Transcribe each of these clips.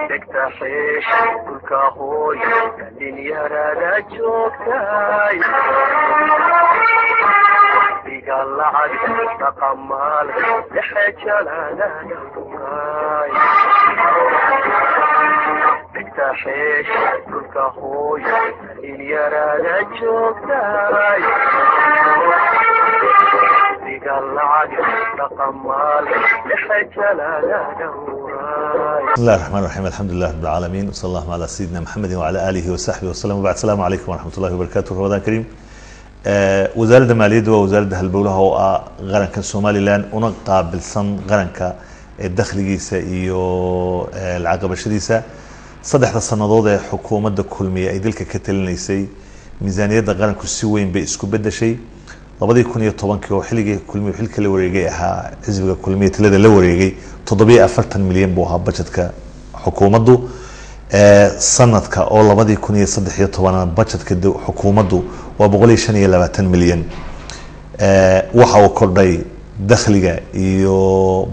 تكتحيش كل كهوي الدنيا رادا جوكتاي قال عاد تقمال لحجة لا نوكاي تكتحيش كل كهوي الدنيا رادا جوكتاي قال عاد تقمال لحجة لا نوكاي. بسم الله الرحمن الرحيم. الحمد لله رب العالمين وصلى الله على سيدنا محمد وعلى آله وصحبه وسلم وبعد. السلام عليكم ورحمة الله وبركاته. رمضان كريم. وزارة مالية ووزارة هالبولها هو غرنك الصومالي لان una qaabilsan qaranka dakhligiisa iyo العقبة الشديسة saddexda sanadood ee xukuumadda kulmiye ay dalka ka talinaysay miisaaniyadda qaranku si weyn bay isku bedeshay 2010 oo xilligii kulmiye xilka la wareegay ahaa xisbiga kulmiye talada la wareegay 740 milyan buu ahaa budgetka xukuumaddu sanadka oo 2013 budgetka xukuumaddu waa 125 milyan waxa uu kordhay dakhliga iyo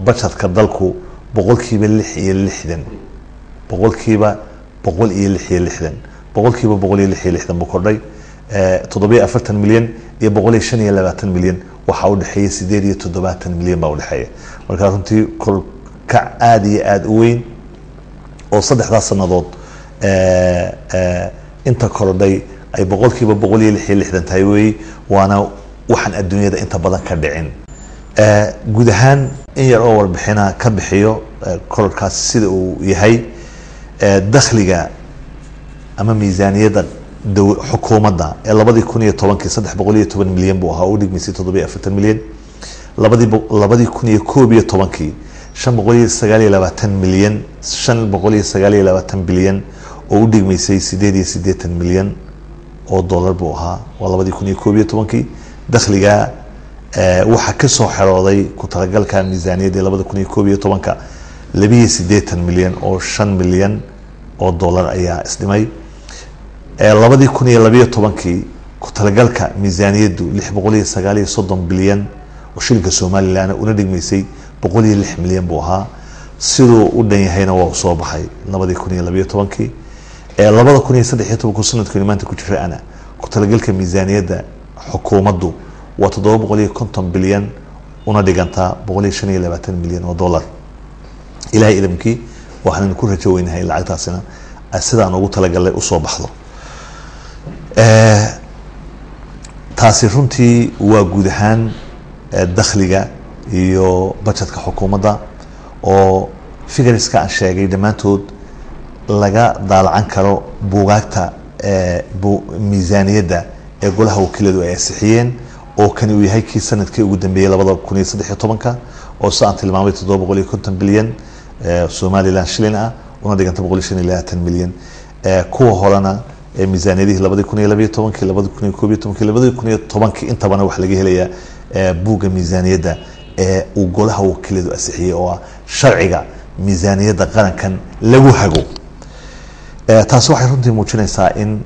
budgetka dalku boqolkiiba 66 boqolkiiba 166 buu kordhay 740 milyan iyo 125 milyan waxa u dhaxeeyay 870 milyan baa u dhaxeeyay marka runtii kor ka aad iyo aad u weyn oo saddexda sanadood inta kordhay ay boqolkiiba 166 tahay weey waana waxaan adduunyada inta badan ka dhicin guud ahaan in yar oo warbixina ka bixiyo kororkaas sida uu yahay dakhliga ama miisaaniyadda xukuumadda ee 2010 310 milyan buu ahaa oo dhigmisay 740 milyan 2011 529 milyan 529 bilyan oo dhigmisay 880 milyan oo dollar buu ahaa waa 2011 dakhliga waxa ka soo xirooday ku talagalka miisaaniyadda 2011 280 milyan oo 5 milyan oo dollar ayaa isdhimay 2012 ku talagalka miisaaniyaddu 639 bilyan oo shilinka Soomaaliland una dhigmaysay 106 milyan buu ahaa sidoo u dhan yahayna waa soo baxay 2012 2013 sanadkii maanta ku jiray ana ku talagalka miisaaniyadda xukuumaddu waa 750 bilyan una dhiganta 125 milyan oo dollar ilaahay idamkii waxaan ku rajo weynahay lacagtaasina sidaan ugu talagalay u soo baxdo taasi runtii waa guud ahaan dakhliga iyo budgetka xukuumadda oo figuriska aan sheegay dhamaantood laga daalacan karo buugaagta miisaaniyadda ee golaha wakiiladu ay ansixiyeen oo kan uu yahay kii sanadkii ugu dambeeyay 2013 oo saan tilmaamay 750 bilyan Somaliland shilin ah una dhiganta 125 milyan kuwa horena miisaaniyadii 2012 2011 inta bana wax laga helayaa buuga miisaaniyadda ee uu golaha wakiiladu ansixiyay oo sharciga miisaaniyadda qarankan lagu hago taas waxay runtii muujinaysaa in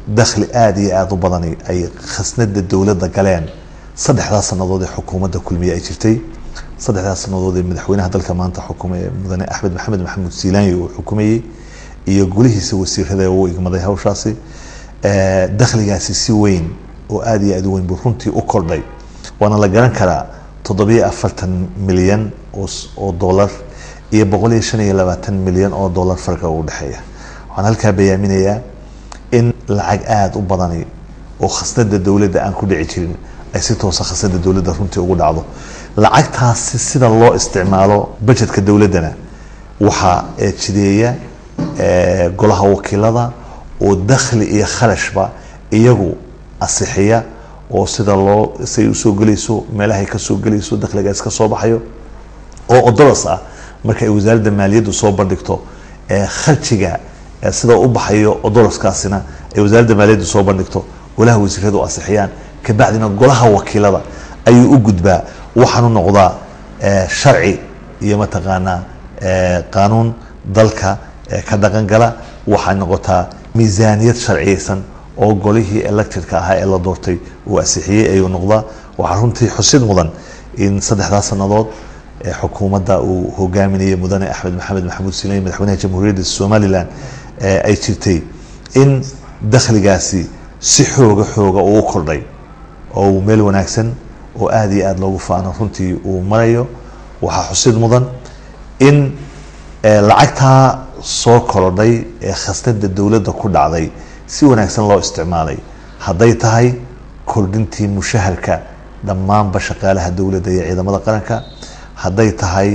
dakhli aad iyo aad u badan ay khasnada dawladda galeen saddexda sanadood ee xukuumadda kulmiye ay jirtay saddexda sanadood ee madaxweynaha dalka maanta xukuumay mudane Axmed Maxamed Siilaanyi uu xukumayay iyo golihiisa wasiirada uu igmaday hawshaasi dakhligaasi si weyn oo aad iyo aad u weyn buu runtii u kordhay waana la garan karaa 740 milyan oo dollar iyo 125 milyan oo dollar farqa u dhaxeeya waxaan halkaa bayaaminayaa in lacag aad u badan oo khasnada dawladda aan ku dhici jirin ay si toos ah khasnada dawladda runtii ugu dhacdo lacagtaas sida loo isticmaalo budgetka dawladdana waxa jideeya golaha wakiilada oo dakhli iyo kharashba iyagu asixiya oo sida loo say u soo galayso meelaha ka soo galayso dakhliga iska soo baxayo oo dolas ah marka ay wasaaradda maaliyaddu soo bandhigto kharjiga sida u baxayo dolaskaasina ay wasaaradda maaliyaddu soo bandhigto golaha wasiiradu asixiyaan ka bacdina golaha wakiilada ayuu u gudbaa waxaanu noqdaa sharci iyo mataqaana qaanuun dalka ka dhaqan gala waxaa noqotaa miisaaniyad sharciyeysan oo golihii electedka ahaa ee la doortay uu asixiyay ayuu noqdaa waxaa runtii xusid mudan in saddexda sanadood xukuumadda uu hogaaminayay mudane Axmed Maxamed Maxamuud Silayn madaxweynaha jamhuuriyadda Somaliland ay jirtay in dakhligaasi si xooga uu kordhay oo meel wanaagsan oo aad iyo aad loogu faano runtii uu marayo. waxaa xusid mudan in lacagta soo korodhay ee khasnada dawladda ku dhacday si wanaagsan loo isticmaalay, hadday tahay kordhintii mushaharka dhammaanba shaqaalaha dawladda iyo ciidamada qaranka, hadday tahay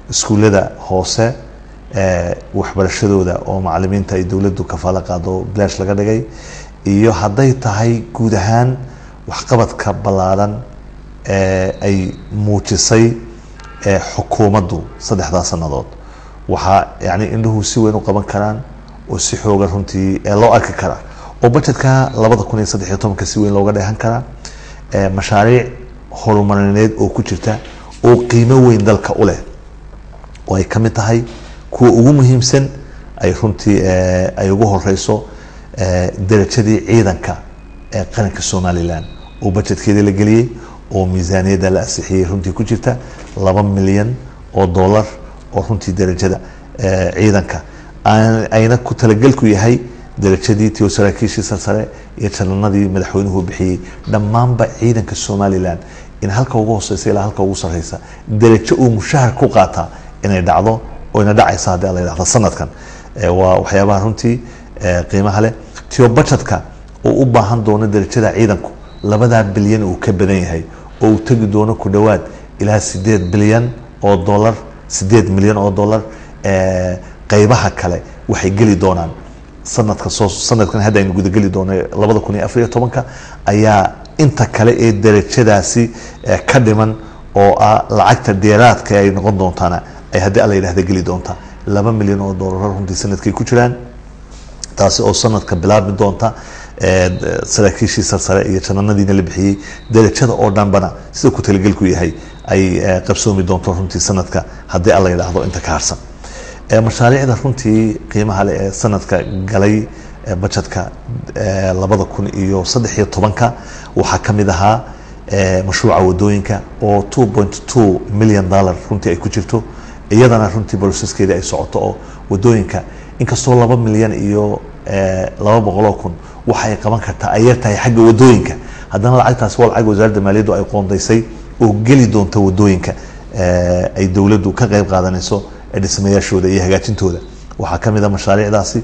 iskuullada hoose waxbarashadooda oo macallimiinta ay dawladdu kafaalo qaado bilaash laga dhigay, iyo hadday tahay guud ahaan waxqabadka ballaaran ay muujisay xukuumaddu saddexdaas sannadood. waxaa yani indhuhu si weyn u qaban karaan oo si xoogan runtii loo arki karaa oo budgetka 2013 si weyn looga dheehan karaa mashaariic horumarineed oo ku jirta oo qiimo weyn dalka u leh, oo ay kamid tahay kuwa ugu muhiimsan ay runtii ay ugu horeyso darajadii ciidanka ee qaranka Somaliland oo budgetkeeda la geliyay oo miisaaniyada la ansixiyay runtii ku jirta $2 milyan oo runtii darajada ciidanka ayna ku talagal ku yahay darajadii tii saraakiishii sare iyo jananadii madaxweynuhu bixiyay dhammaanba ciidanka Somaliland in halka ugu hooseysa ilaa halka ugu sareysa darajo uu mushahar ku qaata inay dhacdo oo ina dhacaysa hadii la yiraahdo sanadkan. waa waxyaabaha runtii qiimaha leh tiyo budgetka oo u baahan doono darajada ciidanku $2 bilyan oo ka badan yahay oo uu tagi doono ku dhawaad ilaa $8 bilyan oo $8 milyan oo qaybaha kale waxay gali doonaan sanadkan hadda aynu guda gali doono 2014 ayaa inta kale ee darajadaasi ka dhiman oo lacagta dheeraadka ay noqon doontaana ay hadda la yiraahdo gali doonta $2 milyan oo runtii sanadkii ku jiraan, taasi oo sanadka bilaabi doonta saraakiishii sare iyo jananadiina la bixiyay darajada oo dhanbana sida ku talagal ku yahay ay qabsoomi doonto runtii sanadka hadii alla yiraahdo inta ka harsan. mashaariicda runtii qiimaha leh ee sanadka galay budgetka 2013 waxaa kamid ahaa mashruuca wadooyinka oo $2.2 milyan runtii ay ku jirto, iyadana runtii processkeeda ay socoto oo wadooyinka inkastoo 2 milyan iyo 200 kun waxay qaban kartaa ay yartahay xagga wadooyinka, haddana lacagtaas waa lacag wasaaradda maaliyaddu ay qoondaysay oo geli doonta wadooyinka ay dawladdu ka qayb qaadanayso dhismayaashooda iyo hagaajintooda. waxaa kamid ah mashaariicdaasi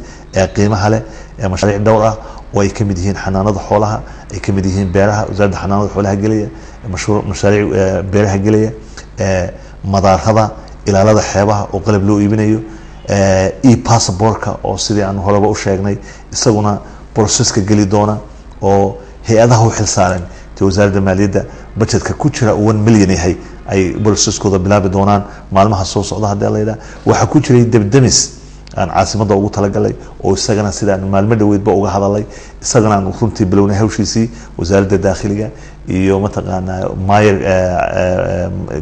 qiimaha leh mashaariic dhowr ah oo ay kamid yihiin xanaanada xoolaha, ay kamid yihiin beeraha, wasaaradda xanaanada xoolaha gelaya, mashaariic beeraha gelaya, madaarada, ilaalada xeebaha oo qalab loo iibinayo, e-passportka oo sidii aan horeba u sheegnay isaguna processka geli doona oo hay-adaha u xilsaaran tii wasaaradda maaliyadda budgetka ku jira 1 milyan yahay ay processkooda bilaabi doonaan maalmaha soo socda hadii la yiraahdo. waxaa ku jiray dabdamis aan caasimadda ugu talagalay oo isagana sidaan maalmo dhaweedba uga hadalay, isagana aan runtii bilownay hawshiisii wasaaradda dakhliga iyo mataqaanaa maayir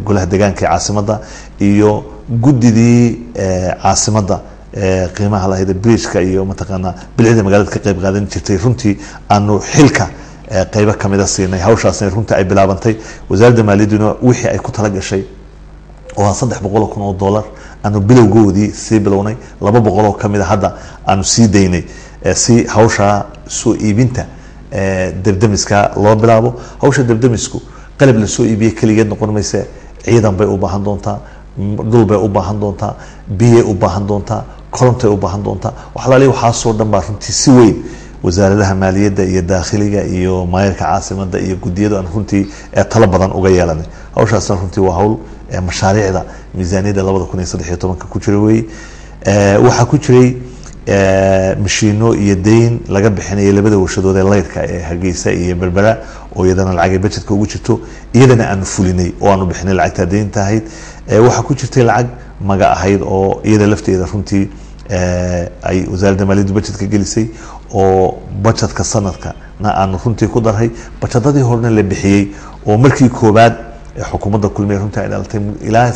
golaha deegaanka caasimadda iyo guddidii caasimadda qiimaha lahayd bridge-ka iyo mataqaanaa bilcida magaalada ka qayb qaadan jirtay runtii aanu xilka qaybo kamida siinay hawshaasna runtii ay bilaabantay. wasaaradda maaliyadduna wixii ay ku tala gashay oo $300 kun oo aanu bilowgoodii sii bilownay, 200 oo kamida hadda aanu sii daynay si hawsha soo iibinta dabdamiska loo bilaabo. hawsha dabdamisku qalab la soo iibiyay kaligeed noqon maysa, ciidan bay u baahan doontaa, dhul bay u baahan doontaa, biyo u baahan doontaa, koronto u baahan doontaa. waxaa soo dhan baa runtii si weyn wasaaradaha maaliyadda iyo dakhliga iyo maayirka caasimadda iyo guddiyada aan runtii talo badan uga yeelanay. hawshaasna runtii waa hawl mashaariicda miisaaniyadda 2013 ku jira weey. waxaa ku jiray mashiino iyo deyn laga bixinayay labada warshadood ee leyrka ee Hargeysa iyo Berbera oo iyadana lacag budgetka ugu jirto, iyadana aan fulinay oo aanu bixinay lacagta deynta ahayd. waxaa ku jirtay lacag maga ahayd oo iyada lafteeda runtii ay wasaaradda maaliyadda budgetka gelisay oo budgetka sanadka aan runtii ku darhay budgetadii horena la bixiyay oo markii koobaad xukuumadda kulmiye runtii ay dhalatay ilaa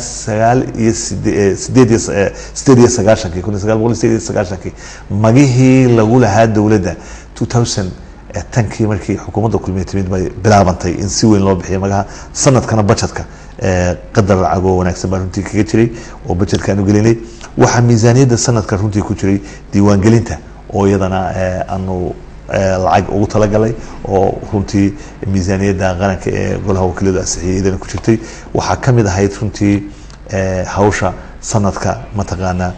1998 magihii lagu lahaa dawladda 2000 tankii markii xukuumadda kulmiyeed bay bilaabantay in si weyn loo bixiyo magaha sanadkana budgetka qadar lacag oo wanaagsan baa runtii kaga jiray oo budgetka aanu gelinay waxa miisaaniyadda sanadka runtii ku jiray diiwaan gelinta oo iyadana aanu lacag ugu talagalay oo runtii miisaaniyadda qaranka ee golaha wakiilada ansixiyay iyadana ku jirtay waxaa kamid ahayd runtii hawsha sanadka mataqaana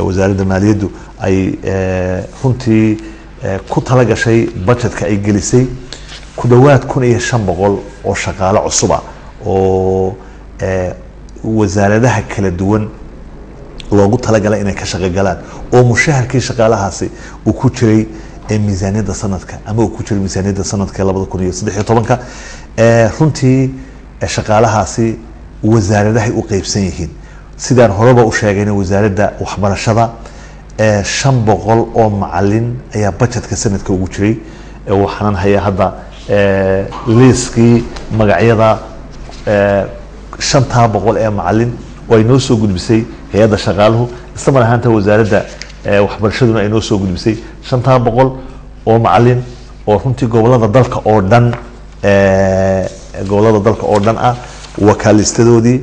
wasaaradda maaliyaddu ay runtii ku talagashay budgetka ay gelisay ku dhawaad 1500 oo shaqaale cusub ah oo wasaaradaha kala duwan loogu talagalay inay ka shaqo galaan oo mushaharkii shaqaalahaasi uu ku jiray miisaaniyadda sanadka ama uu ku jiray miisaaniyadda sanadka 2013 runtii shaqaalahaasi wasaaradahay u qaybsan yihiin sidaan horeba u sheegayna wasaaradda waxbarashada 500 oo macalin ayaa budgetka sanadka ugu jiray waxaan hayaa hadda liiskii magacyada 500 ee macalin oo ay noo soo gudbisay hay'adda shaqaaluhu isla mar ahaanta wasaaradda waxbarashaduna ay noo soo gudbisay 500 oo macalin oo runtii gobolada dalka oo dhan ah wakaalistadoodii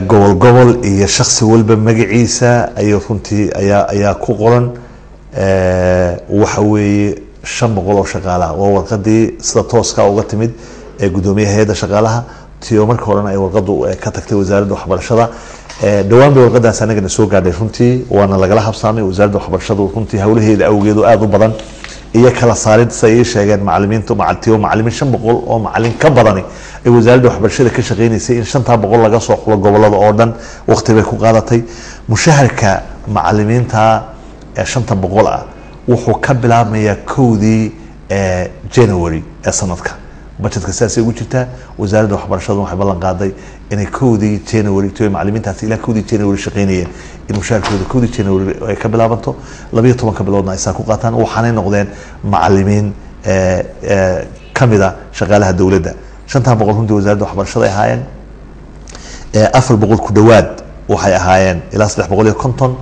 gobol iyo shakhsi walba magaciisa ayuu runtii ayaa ku qoran waxa weeye 500 oo shaqaalaha waa warqadii sida tooska uga timid ee gudoomiyaha hay'adda shaqaalaha tiyo markii horena ay warqadu ka tagtay wasaaradda waxbarashada dhawaan bay warqadaas anagana soo gaadhay runtii waana lagala habsaamay wasaaradda waxbarashadu runtii hawlaheeda awgeedu aad u badan iyo kala saarid say sheegeen macallimiintu macallimiin 500 oo macallin ka badani ay wasaaradda waxbarashada ka shaqeynaysay in 500 laga soo xulo gobolada oo dhan waqti bay ku qaadatay mushaharka macallimiinta 500 ah wuxuu ka bilaabmayaa 1 January ee sanadka budgetka saasay ugu jirtaa wasaaradda waxbarashadu waxay ballan qaaday inay 1 January toy macallimiintaasi ilaa 1 January shaqeynayeen in mushaharkooda 1 January ay ka bilaabanto 12 ka biloodna ay saa ku qaataan waxaanay noqdeen macallimiin kamida shaqaalaha dawladda 500 runtii wasaaradda waxbarashada ay ahaayeen 400 ku dhawaad waxay ahaayeen ilaa 350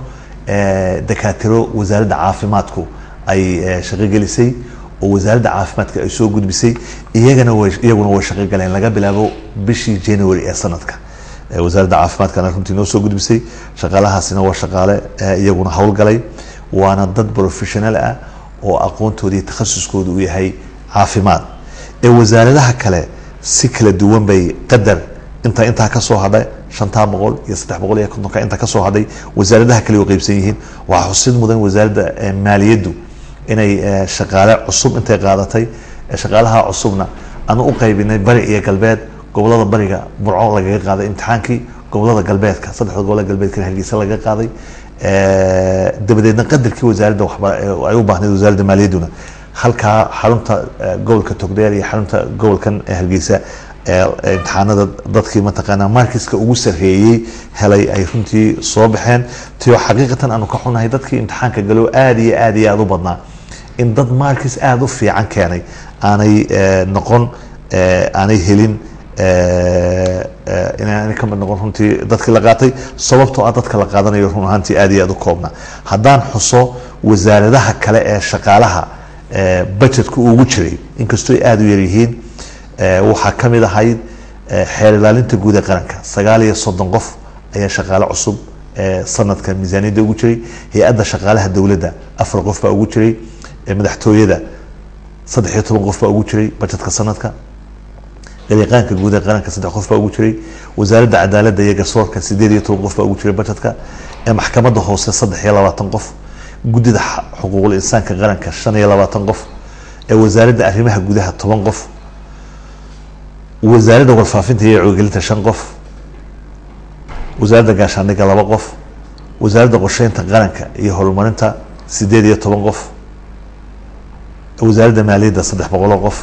dakaatiro wasaaradda caafimaadku ay shaqo gelisay oo wasaaradda caafimaadka ay soo gudbisay iyaguna way shaqo galeen laga bilaabo bishii January ee sanadka wasaaradda caafimaadkana runtii noo soo gudbisay shaqaalahaasina waa shaqaale iyaguna hawl galay waana dad professional ah oo aqoontoodii takhasuskoodu uu yahay caafimaad wasaaradaha kale si kala duwan bay qadar inta ka soo hadhay 500 iyo 350 inta ka soo hadhay wasaaradaha kale oo qaybsan yihiin waxa xusid mudan wasaaradda maaliyaddu inay shaqaale cusub intay qaadatay shaqaalaha cusubna aan u qaybinay bari iyo galbeed gobolada bariga burco laga qaaday imtixaankii gobolada galbeedka saddexda gobol galbeedka Hargeysa laga qaaday dabadeedna qadarkii wasaaradda ay u baahnayd wasaaradda maaliyadduna halka xarunta gobolka Togdheer iyo xarunta gobolkan Hargeysa imtixaanada dadkii mataqaana markiska ugu sareeyay helay ay runtii soo baxeen tiyo xaqiiqatan aanu ka xunahay dadkii imtixaanka galo aad u badnaa in dad markis aad u fiican keenay aanay helin inay ka mid noqon runtii dadkii la qaatay sababtoo ah dadka la qaadanayo run ahaantii aad u koobna haddaan xuso wasaaradaha kale ee shaqaalaha budgetka ugu jiray inkastoo ay aad u yar yihiin waxaa ka mid ahayd xeer ilaalinta guud ee qaranka 39 qof ayaa shaqaale cusub sanadka miisaaniyadda ugu jiray hay'adda shaqaalaha dawladda 4 qof baa ugu jiray madaxtooyada 13 qof baa ugu jiray budgetka sanadka dariiqaanka guud ee qaranka 3 qof baa ugu jiray wasaaradda cadaaladda iyo garsoorka 18 qof baa ugu jiray budgetka maxkamadda hoose 23 qof guddida xuquuqul insaanka qaranka 25 qof wasaaradda arrimaha gudaha 10 qof wasaaradda warfaafinta iyo wacyigelinta 5 qof wasaaradda gaashaandhigga 2 qof wasaaradda qorsheynta qaranka iyo horumarinta 18 qof wasaaradda maaliyadda 300 qof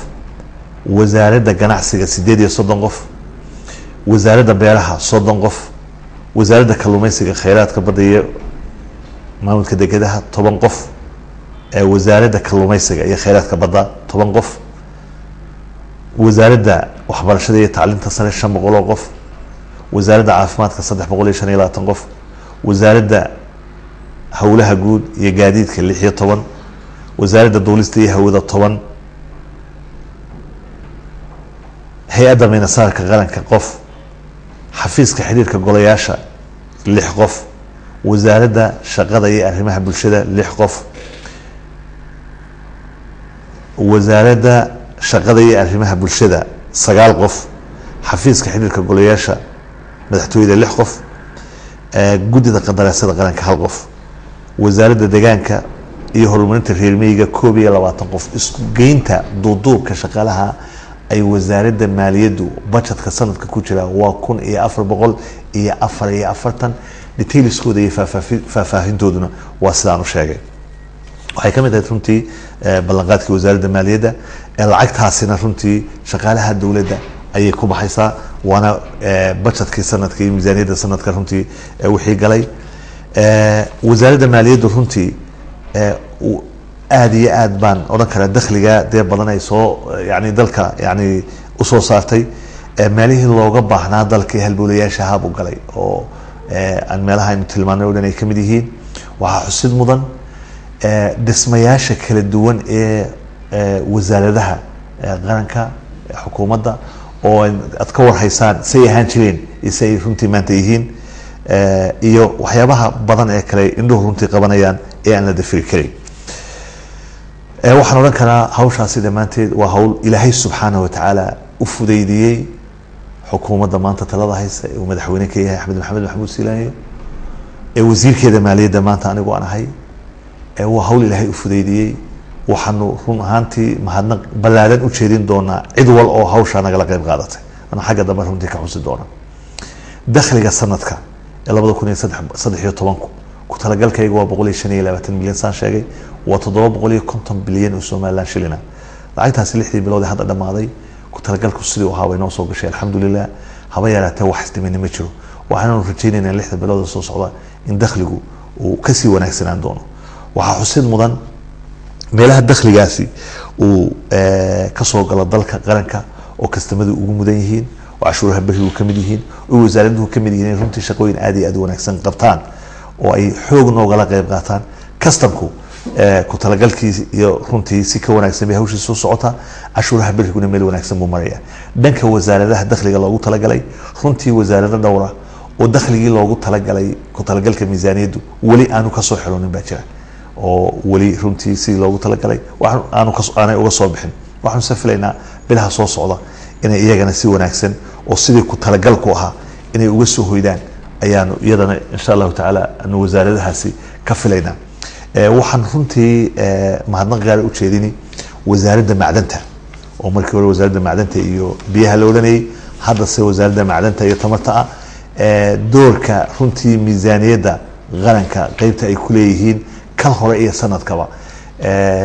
wasaaradda ganacsiga 38 qof wasaaradda beeraha 30 qof wasaaradda kalluumaysiga kheyraadka badda iyo maamulka dekedaha 10 qof wasaaradda kalluumaysiga iyo kheyraadka badda 10 qof wasaaradda waxbarashada iyo tacliinta sare 500 qof wasaaradda caafimaadka 325 qof wasaaradda hawlaha guud iyo gaadiidka 16 wasaaradda duulista iyo hawada 10 hay-adda miinasaarka qaranka qof xafiiska xiriirka golayaasha 6 qof wasaaradda shaqada iyo arrimaha bulshada 6 qof wasaaradda shaqada iyo arrimaha bulshada 9 qof xafiiska xiriirka golayaasha madaxtooyada 6 qof guddida qandaraasyada qaranka 1 qof wasaaradda deegaanka iyo horumarinta reer miyiga 22 qof isku geynta duuduubka shaqaalaha ay wasaaradda maaliyaddu budgetka sanadka ku jira waa 1444 detailskooda iyo faahfaahintooduna waa sidaan u sheegay waxay ka mid tahay runtii ballanqaadka wasaaradda maaliyadda lacagtaasina runtii shaqaalaha dawladda ayay ku baxaysaa waana budgetkii sanadka iyo miisaaniyadda sanadka runtii wixii galay wasaaradda maaliyaddu runtii aad iyo aad baan odhan karaa dakhliga dee badan ay soo yani dalka yani usoo saartay meelihii looga baahnaa dalka halbowlayaasha haab u galay oo aan meelaha aynu tilmaanay oo dhan ay ka mid yihiin waxaa xusid mudan dhismayaasha kala duwan ee wasaaradaha qaranka xukuumadda oo aad ka warhaysaan say ahaan jireen iyo say runtii maanta yihiin iyo waxyaabaha badan ee kale indhuhu runtii qabanayaan ee aan la dafiri karin waxaan odhan karaa hawshaasi dhammaanteed waa hawl ilaahay subxaanahu watacaala u fudaydiyey xukuumadda maanta talada haysa ee uu madaxweyne ka yahay axmed maxamed maxamuud silaanyo ee wasiirkeeda maaliyadda maanta anigu aan ahay waa hawl ilaahay u fudaydiyey waxaanu run ahaantii mahadnaq ballaaran u jeedin doonaa cid wal oo hawshaa nagala qayb qaadatay ana xagga dambe runtii ka xusi doona dakhliga sanadka ee 2013 ku talagalkayga waa 125 milyan saan sheegay waa 750 bilyan oo Soomaaliland shilina lacagtaasi 6 bilood hadda dhamaaday ku talagalku sidii uu haabay noo soo gashay alxamdulillah haba yaraatee wax isdimina ma jiro waxaanu rajaynaynaa 6 bilood soo socda in dakhligu uu ka sii wanaagsanaan doono waxaa xusid mudan meelaha dakhligaasi uu ka soo gala dalka qaranka oo kastamadu ugu mudan yihiin oo cashuuraha barigu ka mid yihiin oo wasaaraduhu ka mid yihiin runtii shaqooyin aad iyo aad wanaagsan qabtaan oo ay xoog noogala qayb qaataan kastamku ku talagalkiisa iyo runtii si ka wanaagsan bay hawshiisa soo socota cashuuraha bariguna meel wanaagsan buu maraya dhanka wasaaradaha dakhliga loogu talagalay runtii wasaarada dhowra oo dakhligii loogu talagalay ku talagalka miisaaniyaddu weli aanu ka soo xiroonin baa jira oo weli runtii si loogu talagalay aanay uga soo bixin waxaanu safilaynaa bilaha soo socda inay iyagana si wanaagsan oo sidii ku talagalku ahaa inay uga soo hoydaan ayaanu iyadana insha allahu tacaala anu wasaaradahaasi ka filaynaa waxaan runtii mahadnaq gaar u jeedini wasaaradda macdanta oo markii hore wasaaradda macdanta iyo biyaha la odhanayay haddase wasaaradda macdanta iyo tamarta ah doorka runtii miisaaniyadda qaranka qaybta ay ku leeyihiin kan hore iyo sanadkaba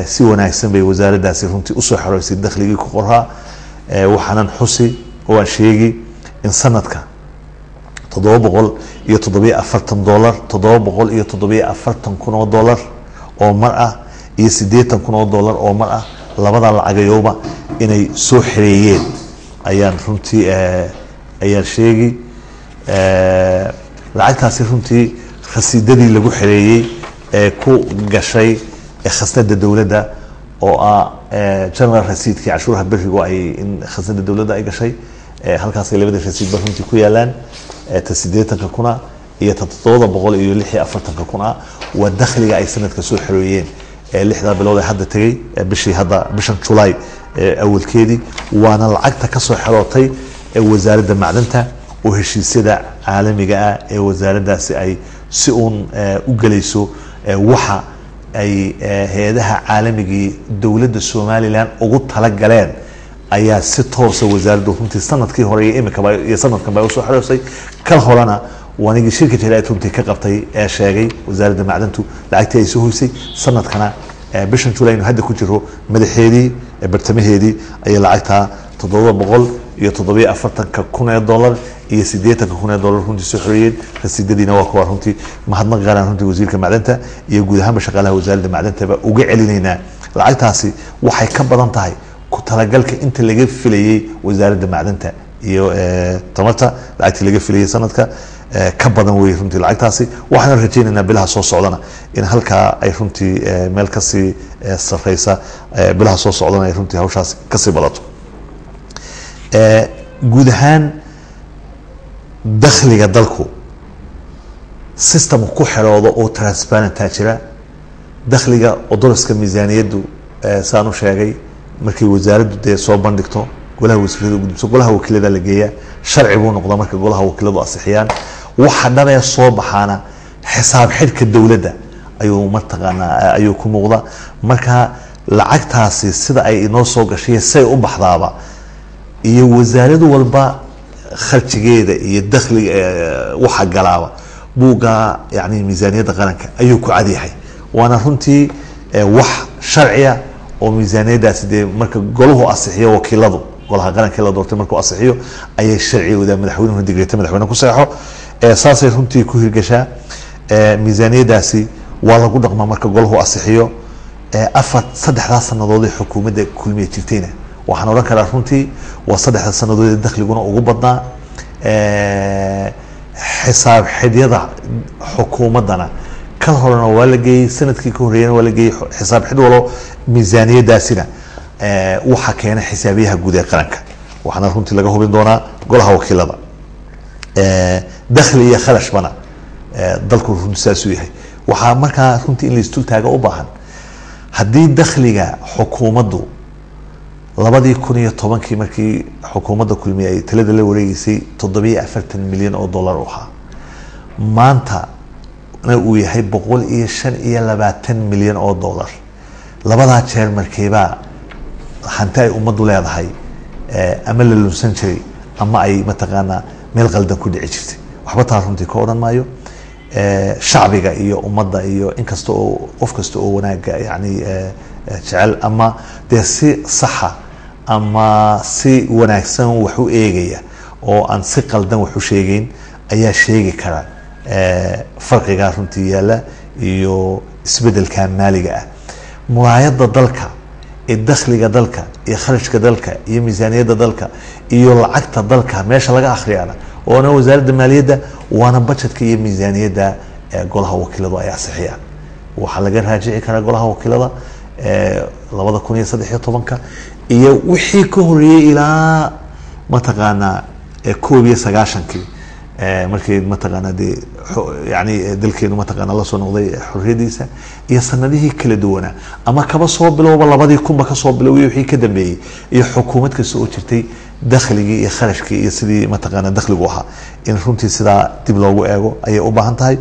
si wanaagsan bay wasaaraddaasi runtii usoo xoroysay dakhligii ku qorhaa waxaanan xusi oo aan sheegi in sanadka $740 $740 oo mar ah iyo $80 oo mar ah labada lacagayooba inay soo xireeyeen ayaan runtii ayaan sheegi lacagtaasi runtii khasiidadii lagu xireeyey ee ku gashay khasnada dawladda oo ah general rasiidkii cashuuraha berigu ay in khasnada dawladda ay gashay halkaas ay labada rasiid ba runtii ku yaalaan ta 80 kuna iyo 746 kuna waa dakhliga ay sanadka soo xirooyeen 6 bilood ee hadda tagay bishan July awalkeedii waana lacagta ka soo xirootay wasaaradda macdanta oo heshiisyada caalamiga ah ee wasaaraddaasi ay si uun u galayso waxa ay hay'adaha caalamiga dawladda Soomaaliland ugu talagaleen ayaa si toos ah wasaaraddu runtii sanadkii hore iyo imika iyo sanadkan bay soo xaroosay kan horena wanigi shirkadda ay runtii ka qabtay ee sheegay wasaaradda macdantu lacagtii ay soo hoysay sanadkana bishan July inuu hadda ku jiro madaxeedii bartamaheedii ay lacagta $747 iyo $80 iyo $80 runtii soo xoriyeen rasiidadiina waa kuwa runtii mahadnaq gaar ah runtii wasiirka macdanta iyo guud ahaan shaqaalaha wasaaradda macdanta ba uga celinayna lacagtaasi waxay ka badan tahay ku talagalka inta laga filayay wasaaradda macdanta iyo tamarta lacagtii laga filayay sanadka ka badan way runtii lacagtaasi waxaan rajaynaynaa bilaha soo socdana in halkaa ay runtii meel kasii sareysa bilaha soo socdana ay runtii hawshaas kasii badato guud ahaan dakhliga dalku system ku xiroodo oo transparent jira dakhliga odoroska miisaaniyadu saan u sheegay markii wasaaraddu dee soo bandhigto golaha wasiirada gudubso golaha wakiilada la geeyaa sharci buu noqdaa marka golaha wakiiladu ansixiyaan waxa dhabee soo baxaana xisaab xidhka dowladda ayuu martaqaanaa ayuu ku muuqda marka lacagtaasi sida ay inoo soo gashay say u baxdaaba iyo wasaaradu walba kharjigeeda iyo dakhliga waxa galaaba buuga yani miisaaniyada qaranka ayuu ku cadyahay waana runtii wax sharciya oo miisaaniyadaasi dee marka golahu ansixiyo wakiiladu golaha qaranka la doortay markuu ansixiyo ayay sharciyada madaxweynuhu digreeta madaxweyne ku saxo saasay runtii ku hirgashaa miisaaniyadaasi waa lagu dhaqmaa marka golahu ansixiyo saddexdaas sanadood ee xukuumadda kulmiye jirtayna waxaan oran karaa runtii waa saddexda sanadood ee dakhliguna ugu badnaa xisaab xidhyada xukuumaddana kal horena waa la geeyey sanadkii ka horreeyana waa la geeyey xisaab xidh walo miisaaniyadaasina waxa keena xisaabiyaha guud ee qaranka waxaana runtii laga hubin doonaa golaha wakiilada dakhli iyo kharashbana dalku runtii saasuu yahay waxaa markaa runtii in la isdultaaga u baahan haddii dakhliga xukuumaddu 2010 markii xukuumadda kulmiye ay talada la wareegaysay 740 milyan oo dollar u ahaa maanta uu yahay 125 milyan oo dollar labadaa jeer markeebaa hanti ay ummaddu leedahay ama la lunsan jiray ama ay mataqaanaa meel qaldan ku dhici jirtay waxba taa runtii ka odhan maayo shacbiga iyo ummadda iyo inkasta oo qof kasta oo wanaaga yani jecel ama dee si saxa ama si wanaagsan wax u eegaya oo aan si qaldan wax u sheegayn ayaa sheegi kara farqiga runtii yaala iyo isbedelka maaliga ah muraayada dalka ee dakhliga dalka iyo kharashka dalka iyo miisaaniyada dalka iyo lacagta dalka meesha laga akhriyana oo wasaaradda maaliyadda waana budgetka iyo miisaaniyada golaha wakiiladu ay ansixiyaan waxa laga raajici karaa golaha wakiilada 2013 iyo wixii ka horeeyay ilaa mataqaanaa 19 markii mataqaanaa de yani dalkeenu mataqaanaa la soo noqday xorriyadiisa iyo sanadihii kala duwanaa ama kaba soo bilowba 2000 ka soo biloway wixii ka dambeeyay iyo xukuumad kasta oo jirtay dakhligii iyo kharashkii iyo sidii mataqaanaa dakhligu ahaa in runtii sidaa dib loogu eego ayay u baahan tahay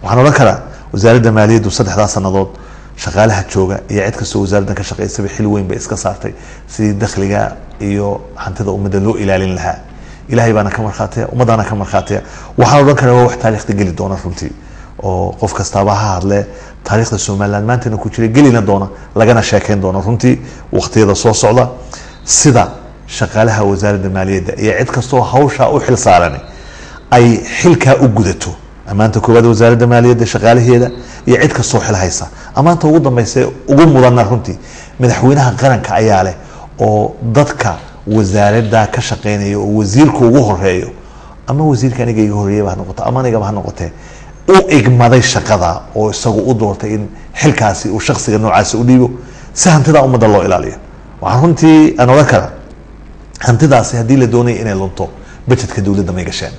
waxaan oran karaa wasaaradda maaliyaddu 3 sanadood shaqaalaha jooga iyo cid kastoo wasaaraddan ka shaqaysaba xil weyn bay iska saartay sidii dakhliga iyo hantida ummadda loo ilaalin lahaa ilaahay baana ka markhaataya ummaddaana ka markhaataya waxaan odhan karaa waa wax taariikhda geli doona runtii oo qof kastaaba ha hadle taariikhda somaliland maantana ku jira gelina doona lagana sheekayn doona runtii waqtiyada soo socda sida shaqaalaha wasaaradda maaliyadda iyo cid kastoo hawsha u xil saaran ay xilkaa u gudato amaanta koowaad wasaaradda maaliyadda shaqaalaheeda iyo cid kastoo xil haysa amaanta ugu dambaysa ugu mudana runtii madaxweynaha qaranka ayaa leh oo dadka wasaaradda ka shaqeynaya oo wasiirku ugu horeeyo ama wasiirka aniga iga horeeyay ha noqoto ama aniga ha noqotee u igmaday shaqada oo isagu u doortay in xilkaasi uu shakhsiga noocaas u dhiibo si hantida ummadda loo ilaaliyo waxaan runtii aan oran karaa hantidaasi haddii la doonayo inay lunto budgetka dowladda may gasheen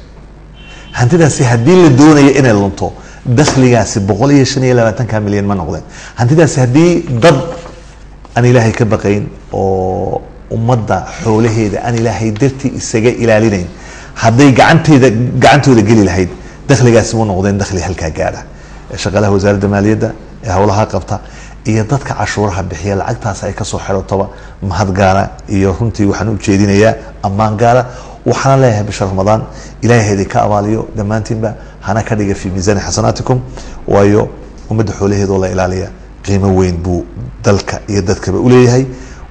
hantidaasi haddii la doonayo inay lunto dakhligaasi 125 milyan ma noqdeen hantidaasi haddii dad aan ilaahay ka baqayn oo ummadda xoolaheeda aan ilaahay dartii isaga ilaalinayn hadday gacantooda geli lahayd dakhligaasi ma noqdeen dakhli halkaa gaara shaqaalaha wasaaradda maaliyadda ee howlaha qabta iyo dadka cashuuraha bixiya lacagtaas ay kasoo xirotaba mahad gaara iyo runtii waxaan u jeedinayaa ammaan gaara waxaan leeyahay bisha ramadaan ilaahay ka abaaliyo dhammaantiinba hana ka dhiga fi miisaan xasanaatikum waayo ummadda xoolaheeda la ilaaliya qiimo weyn buu dalka iyo dadkaba u leeyahay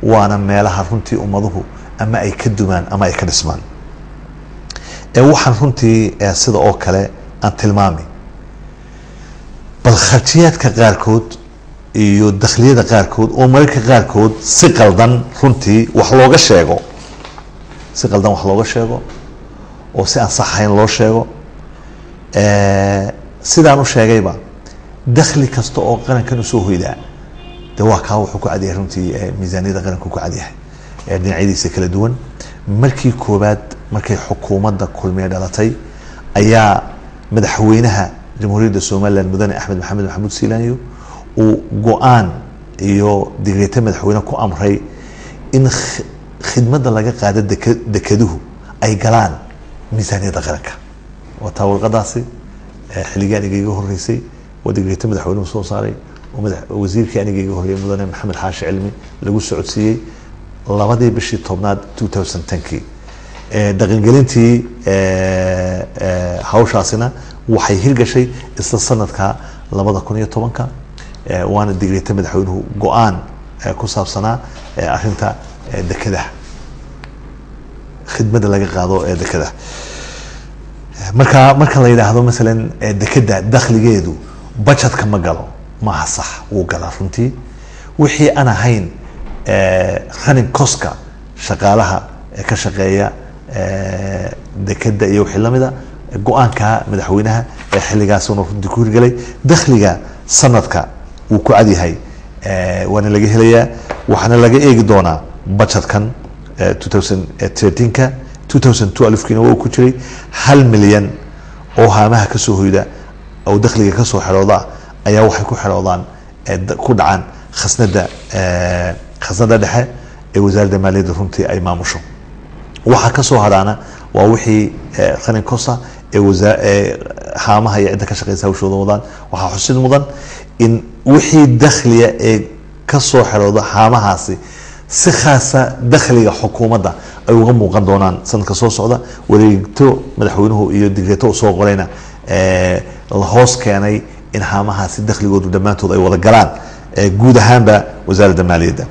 waana meelaha runtii ummaduhu ama ay ka dumaan ama ay ka dhismaan waxaan runtii sida oo kale aan tilmaami bal kharjiyaadka qaarkood iyo dakhliyada qaarkood oo mararka qaarkood si qaldan runtii wax looga sheego si qaldan wax looga sheego oo si aan sax ahayn loo sheego sidaan u sheegayba dakhli kasta oo qarankan u soo hoydaa de waa kaa wuxuu ku cadyahay runtii miisaaniyada qaranku ku cadyahay dhinacyadiisa kala duwan markii koobaad markay xukuumadda kulmiye dhalatay ayaa madaxweynaha jamhuuriyadda somaliland mudane axmed maxamed maxamuud siilaanyo uu go-aan iyo digreete madaxweyne ku amray in khidmadda laga qaado dekeduhu ay galaan miisaaniyadda qaranka waa taa warqadaasi xilligii aniga iga horeysay waa digreete madaxweynuhu soo saaray oo wasiirkii aniga iga horreeyay mudane maxamed xaashi cilmi lagu socodsiiyey 2 bishii 10aad 2010kii dhaqangelintii hawshaasina waxay hirgashay isla sanadka 2010ka waana digreete madaxweynuhu go-aan ku saabsanaa arrinta dekedaha khidmadda laga qaado dekedaha marka la yidhaahdo masalan dekeda dakhligeedu budgetka ma galo maaha sax wuu galaa runtii wixii aan ahayn running coska shaqaalaha ka shaqeeya dekeda iyo wixii lamida go-aanka madaxweynaha xilligaasuna runtii ku hirgelay dakhliga sanadka wuu ku cadyahay waana laga helayaa waxaana laga eegi doonaa budgetkan 2013ka 2012kiina waa ku jiray 1 milyan oo haamaha ka soo hoyda oo dakhliga ka soo xirooda ayaa waxay ku xiroodaan ku dhacaan khasnada dhexe ee wasaaradda maaliyadda runtii ay maamusho waxa ka soo haraana waa wixii running costa ee haamaha iyo cidda ka shaqeysa hawshooda wadaan waxaa xusid mudan in wixii dakhliga ee ka soo xirooda haamahaasi si khaasa dakhliga xukuumadda ay uga muuqan doonaan sanadka soo socda wareegto madaxweynuhu iyo digreeto u soo qorayna la hoos keenay in haamahaasi dakhligoodu dhammaantood ay wada galaan guud ahaanba wasaaradda maaliyadda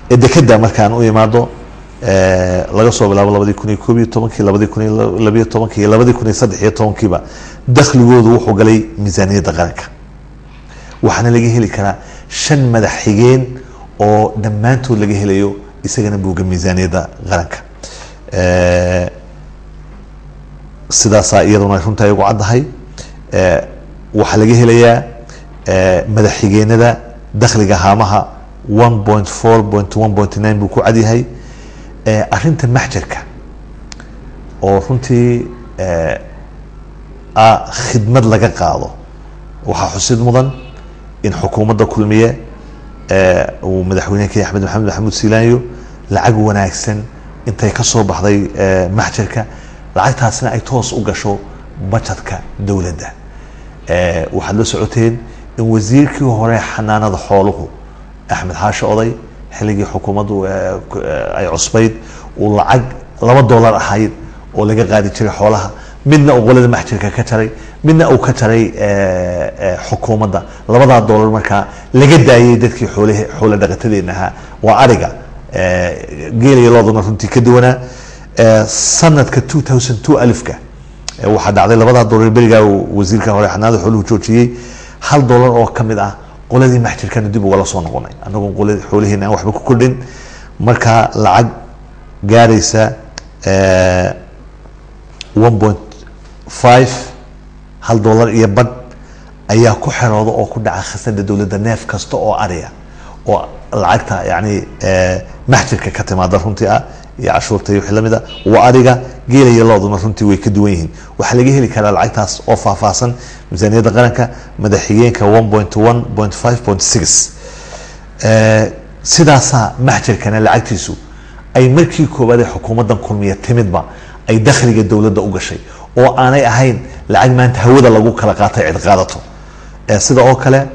dekeda markaan u imaado laga soo bilaabo 2011 2012 iyo 2013 dakhligoodu wuxuu galay miisaaniyadda qaranka waxaana laga heli karaa 5 madax xigeen oo dhammaantood laga helayo isagana buuga miisaaniyadda qaranka sidaasaa iyaduna runta ay ugu caddahay waxaa laga helayaa madax xigeenada dakhliga haamaha 1.4.1.9 buu ku cadyahay arrinta maxjarka oo runtii khidmad laga qaado waxaa xusid mudan in xukuumadda kulmiye uu madaxweynekii axmed maxamed maxamuud siilaanyo lacag wanaagsan intay ka soo baxday maxjarka lacagtaasina ay toos u gasho budgetka dowladda waxaad la socoteen in wasiirkii hore xanaanada xooluhu axmed xaashi oday xilligii xukuumaddu ay cusbayd uu lacag $2 ahayd oo laga qaadi jiray xoolaha midna uu qolada maxjarka ka jaray midna uu ka jaray xukuumadda $2 markaa laga daayay dadkii xoolo dhaqatadeena ahaa waa ariga geelaya looduna runtii ka duwanaa sanadka 2002 waxaa dhacday $2 berigaa wasiirka hore xanaanada xooluhu joojiyey $1 oo kamid ah qoladii maxjarkana dib ugala soo noqonay anagoo qolada xoolaheena aan waxba ku kordhin marka lacag gaaraysa 1.5 $1 iyo badh ayaa ku xirooda oo ku dhaca khasnada dowladda neef kasta oo ariya oo lacagta yani maxjarka ka timaada runtii ah iyo cashuurta iyo wixii lamida waa ariga geela iyo looduna runtii way ka duwan yihiin waxaa laga heli karaa lacagtaas oo faahfaahsan miisaaniyadda qaranka madaxigeenka 1.1.5.6 sidaasaa maxjarkana lacagtiisu ay markii koowaad ee xukuumaddan kulmiya timidba ay dakhliga dowladda u gashay oo aanay ahayn lacag maanta hawada lagu kala qaatay cid qaadato sida oo kale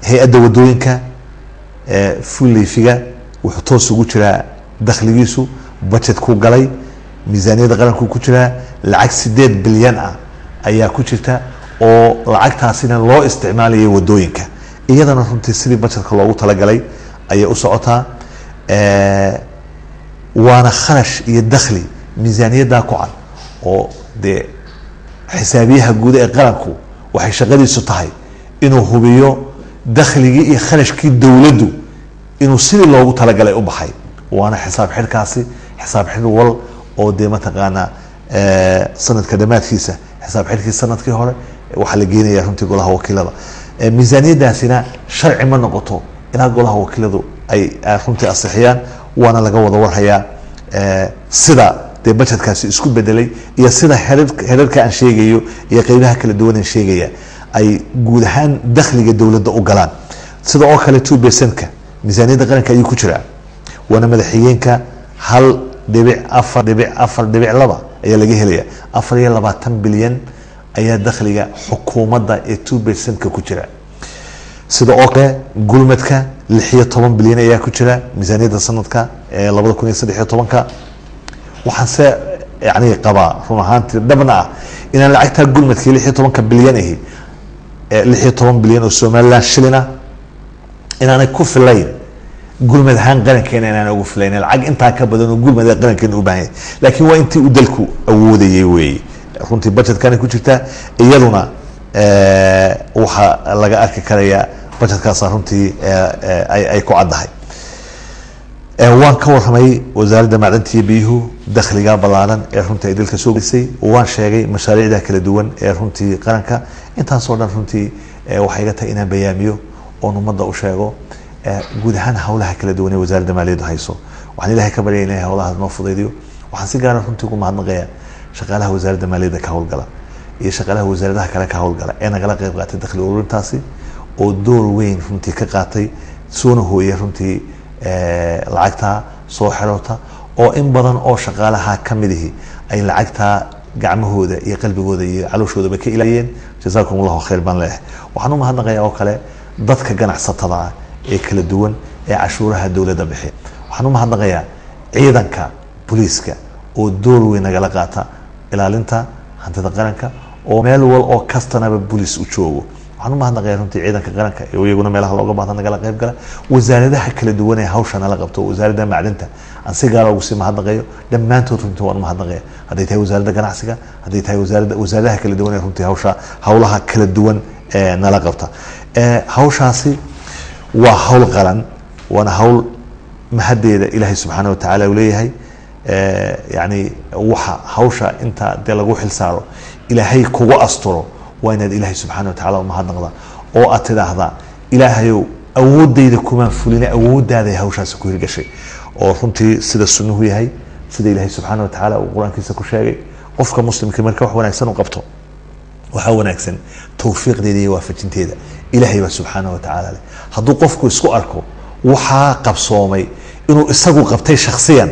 hay-adda wadooyinka fuleyfiga wuxuu toos ugu jiraa dakhligiisu budget ku galay miisaaniyadda qaranku ku jiraa lacag 8 bilyan ah ayaa ku jirta oo lacagtaasina loo isticmaalayay wadooyinka iyadana runtii sidii budgetka loogu talagalay ayay u socotaa waana kharash iyo dakhli miisaaniyaddaa ku cad oo dee xisaabiyaha guud ee qaranku waxay shaqadiisu tahay inuu hubiyo dakhligii iyo kharashkii dowladdu inuu sidii loogu talagalay u baxay waana xisaab xidhkaasi xisaab xidh wal oo dee mataqaanaa sanadka dhammaadkiisa xisaab xidhkii sanadkii hore waxaa la geenaya runtii golaha wakiilada. miisaaniyadaasina sharci ma noqoto ilaa golaha wakiiladu ay runtii asixiyaan, waana laga wada warhayaa sida dee budgetkaasi isku bedelay iyo sida herarka aan sheegayo iyo qeybaha kala duwan aan sheegaya ay guud ahaan dakhliga dowladda u galaan. sida oo kale 2%ka miisaaniyadda qaranka ayuu ku jiraa, waana madaxigeenka 1.4.2 ayaa laga helaya. 24 bilyan ayaa dakhliga xukuumadda ee 2%ka ku jira. sida oo kale gulmadka 16 bilyan ayaa ku jira miisaaniyadda sanadka ee 2013. waxaan se yani qabaa run ahaantii dhabna ah inaan lacagtaa gulmadka 16 bilyan ahi 16 bilyan oo Somaliland shilin ah inaanay ku filayn gulmad ahaan qarankeena inaan ugu filayn lacag intaa ka badan oo gulmada qarankeena u baahan yahay, laakiin waa intii uu dalku awoodayay weeye. runtii budgetkan ku jirta iyaduna waxa laga arki karayaa budgetkaas runtii ay ku caddahay. waan ka warramay wasaaradda macdanta iyo biyuhu dakhliga ballaaran ee runtii ay dalka soo gelisay, waan sheegay mashaariicda kala duwan ee runtii qaranka. intaasoo dhan runtii waxay iga tahay inaan bayaamiyo oon ummadda u sheego guud ahaan hawlaha kala duwan ee wasaaradda maaliyaddu hayso. waxaan ilaahay ka baryay inay hawlahaas noo fudaydiyo. waxaan si gaara runtii ugu mahadnaqayaa shaqaalaha wasaaradda maaliyadda ka howlgala iyo shaqaalaha wasaaradaha kale ka howlgala ee nagala qayb qaatay dakhli ururintaasi oo door weyn runtii ka qaatay soona hooyay runtii lacagtaa soo xeroota oo in badan oo shaqaalaha ka midihi ay lacagtaa gacmahooda iyo qalbigooda iyo calooshooda ka ilaaliyeen. jazaakum allahu khayr baan leeyahay. waxaan u mahadnaqayaa oo kale dadka ganacsatada ah ee kala duwan ee cashuuraha dowladda bixiya. waxaan u mahadnaqayaa ciidanka booliiska oo door weyn nagala qaata ilaalinta hantida qaranka oo meel wal oo kastanaba booliis u joogo. waxaan u mahadnaqayaa runtii ciidanka qaranka ee iyaguna meelaha looga baahda nagala qayb gala. wasaaradaha kala duwan ee hawsha nala qabto wasaaradda macdanta aan si gaar ah ugu sii mahadnaqayo dhammaantood runtii waan u mahadnaqaya. hadday tahay wasaaradda ganacsiga, hadday tahay wasaaradaha kala duwan ee runtii hawlaha kala duwan ee nala qabta. hawshaasi waa hawl qaran, waana hawl mahaddeeda ilaahay subxaana wa tacaala uu leeyahay. yani waxa hawsha inta dee lagu xilsaaro ilaahay kugu asturo waa inaad ilaahay subxaana wa tacaala umahadnaqda oo aad tidhaahdaa ilaahayow awoodayda kumaan fulina awoodaaday hawshaasi ku hirgashay. oo runtii sida sunnuhu yahay, sida ilaahay subxaana wa tacaala uu qur-aankiisa ku sheegay, qofka muslimka marka wax wanaagsan u qabto waxaa wanaagsan tawfiiqdeeda iyo waafajinteeda ilaahay baa subxaana wa tacaala leh. hadduu qofku isku arko waxaa qabsoomay inuu isagu qabtay shakhsiyan,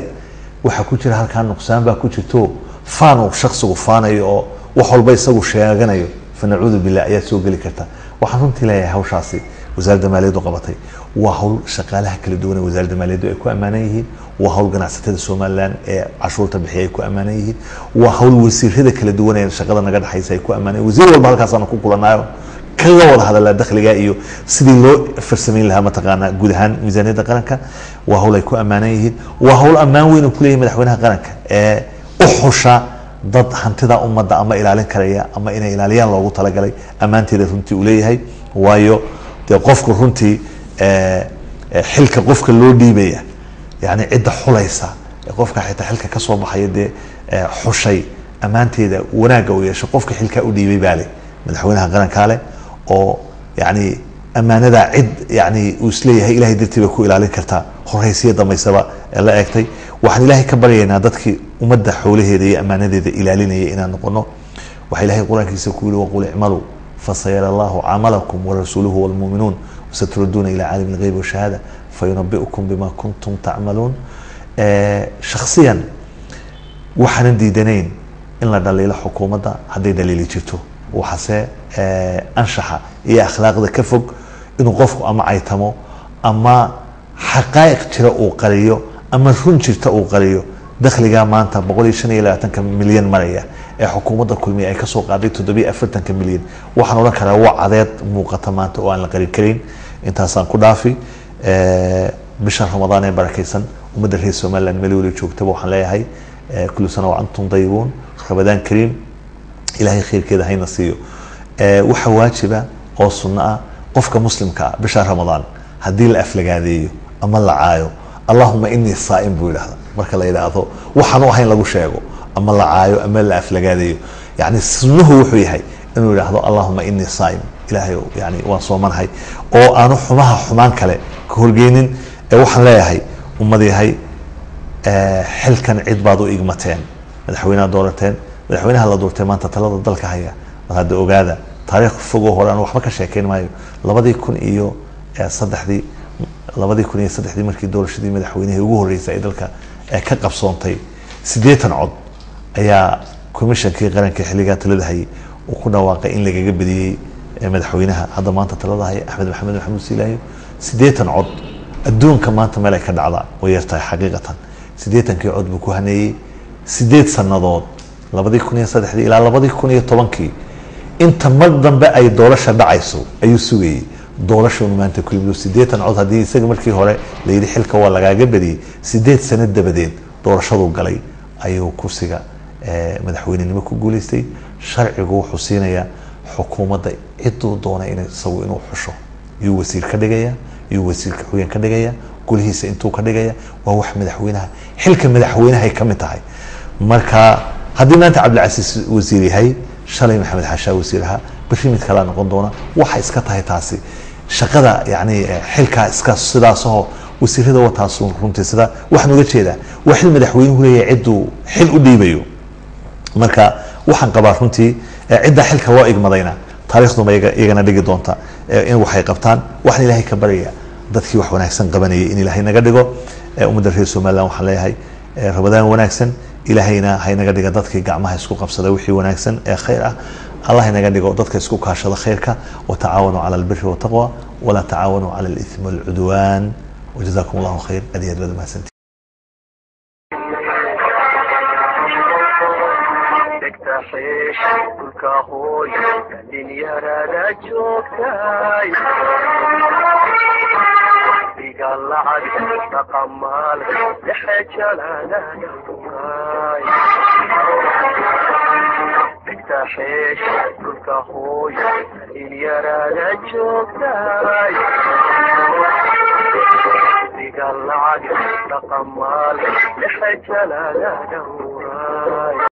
waxaa ku jira halkaa nuqsaan baa ku jirto faan uu shakhsigu faanayo oo wax walba isagu sheeganayo, fanacuudu billah ayaa soo geli karta. waxaan runtii leeyahay hawshaasi wasaaradda maaliyaddu qabatay waa hawl shaqaalaha kala duwan ee wasaaradda maaliyaddu ay ku ammaanan yihiin, waa hawl ganacsatada Somaliland ee cashuurta bixiya ay ku ammaanan yihiin, waa hawl wasiirada kala duwan ee shaqada naga dhaxaysa ay ku ammaanan. wasiir walba halkaasaan ku kulanayo kaga wada hadalaa dakhliga iyo sidii loo farsamayn lahaa mataqaanaa guud ahaan miisaaniyadda qaranka. waa hawl ay ku ammaanan yihiin, waa hawl ammaan weyn uu ku leeyahay madaxweynaha qaranka ee u xusha dad hantida ummadda ama ilaalin karaya ama inay ilaaliyaan loogu talagalay ammaanteeda runtii uu leeyahay. waayo dee qofku runtii xilka qofka loo dhiibaya yani cidda xulaysa ee qofka xitaa xilka ka soo baxaya dee xushay ammaanteeda wanaagga uu yeesho qofka xilka u dhiibay baa leh madaxweynaha qarankaa leh oo yani ammaanada cid yani uu isleeyahay ilahay dartii bay ku ilaalin kartaa horaysiya damaysaba la eegtay. waxaan ilaahay ka baryaynaa dadkii ummadda xoolaheeda iyo ammaanadeeda ilaalinaya inaan noqono. waxaa ilaahay qur-aankiisa ku yidhi waqul icmaluu fasayara allahu camalakum warasuuluhu walmuuminuun wasaturaduuna ilaa caalimi lghaybi washahaada fayunabiukum bima kuntum tacmaluun. shakhsiyan waxaanan diidanayn in la dhaliilo xukuumadda hadday dhaliili jirto, waxaase anshaxa iyo akhlaaqda ka fog inuu qofku ama caytamo ama xaqaa'iq jira uu qariyo ama run jirta uu qariyo. dakhligaa maanta 125 milyan maraya ee xukuumadda kulmiye ay kasoo qaaday 740 milyan, waxaan odhan karaa waa cadeed muuqata maanta oo aan la qarin karin. intaasaan ku dhaafi. bisha ramadaan ee barakaysan ummadda reer Somaliland meel wali joogtaba waxaan leeyahay kullu sana wa antum tayyibun, ramadaan kariim, ilaahay khayrkeeda hayna siiyo. waxa waajiba oo sunna ah qofka muslimka ah bisha ramadaan haddii la aflagaadeeyo ama la caayo allahumma inni saa'im buu yidhaahdaa marka la yiraahdo waxaan u ahayn lagu sheego ama la caayo ama la aflagaadayo yani sunnuhu wuxuu yahay inuu yiraahdo allahumma inni saa'im ilaahay yani waan soomanhay oo aanu xumaan kale ka horgeynin waxaan leeyahay ummadahay xilkan cid baad u igmateen madaxweynaha doorateen madaxweynaha la doortay maanta talada dalka haya hada ogaada taariikh fog oo hore aan waxba ka sheekeyn maayo 2003 markii doorashadii madaxweynaha ugu horeysay dalka ka qabsoontay 80 cod ayaa komishankii qaranka xiliga talada hayay oo ku dhawaaqay in lagaga badiyay madaxweynaha hadda maanta talada haya Axmed Maxamed Siilaayo 80 cod adduunka maanta meel ay ka dhacda way yartahay xaqiiqatan 80 cod buu ku haneeyay 8 sanadood 2003 ilaa 2010 inta mar dambe ay doorasho dhacayso ayuu sugayay doorasho maanta ku yimid 80 cod hadii isaga markii hore la yiri xilka waa lagaaga badiyay 8 sanad dabadeed doorashadu galay ayuu kursiga madaxweynenimo ku guuleystay sharcigu wuxuu siinayaa xukuumadda ciduu doona inuu xusho iyo wasiir ka dhigaya iyo wasiirka xogeen ka dhigaya golihiisa intuu ka dhigaya waa wax madaxweynaha xilka madaxweynaha ay kamid tahay marka hadii maanta Cabdilcasiis wasiir yahay shalay Maxamed Xashaa wasiiraha bashimid kala noqon doona waxa iska tahay taasi shaqada yani xilka iska sidaas oo wasiirada wataas runtii sida waxaan uga jeedaa wax madaxweynuhu leeyahay ciduu xil u dhiibayo marka waxaan qabaa runtii cidda xilka loo igmadayna taariikhdu ma iyagana dhigi doonta in waxay qabtaan waxaan ilaahay ka baraya dadkii wax wanaagsan qabanayay in ilaahay naga dhigo ummadda reer Soomaaliland waxaan leeyahay rabadaan wanaagsan ilaahayna hay naga dhiga dadkii gacmaha isku qabsada wixii wanaagsan ee khayr ah Allah inaga dhigo dadka isku kaashada khayrka wa taawanu ala albirri wa taqwa wa la taawanu ala al-ithmi wal udwan وجزاكم الله خير أدير لدى ما سنتي تكتحيش الكاهوي الدنيا رادا جوكتاي بيقال لعد تقمال لحجة لا نوكاي تكتحيش الكاهوي الدنيا رادا جوكتاي قال لعد تقمال لحجة لا نوراي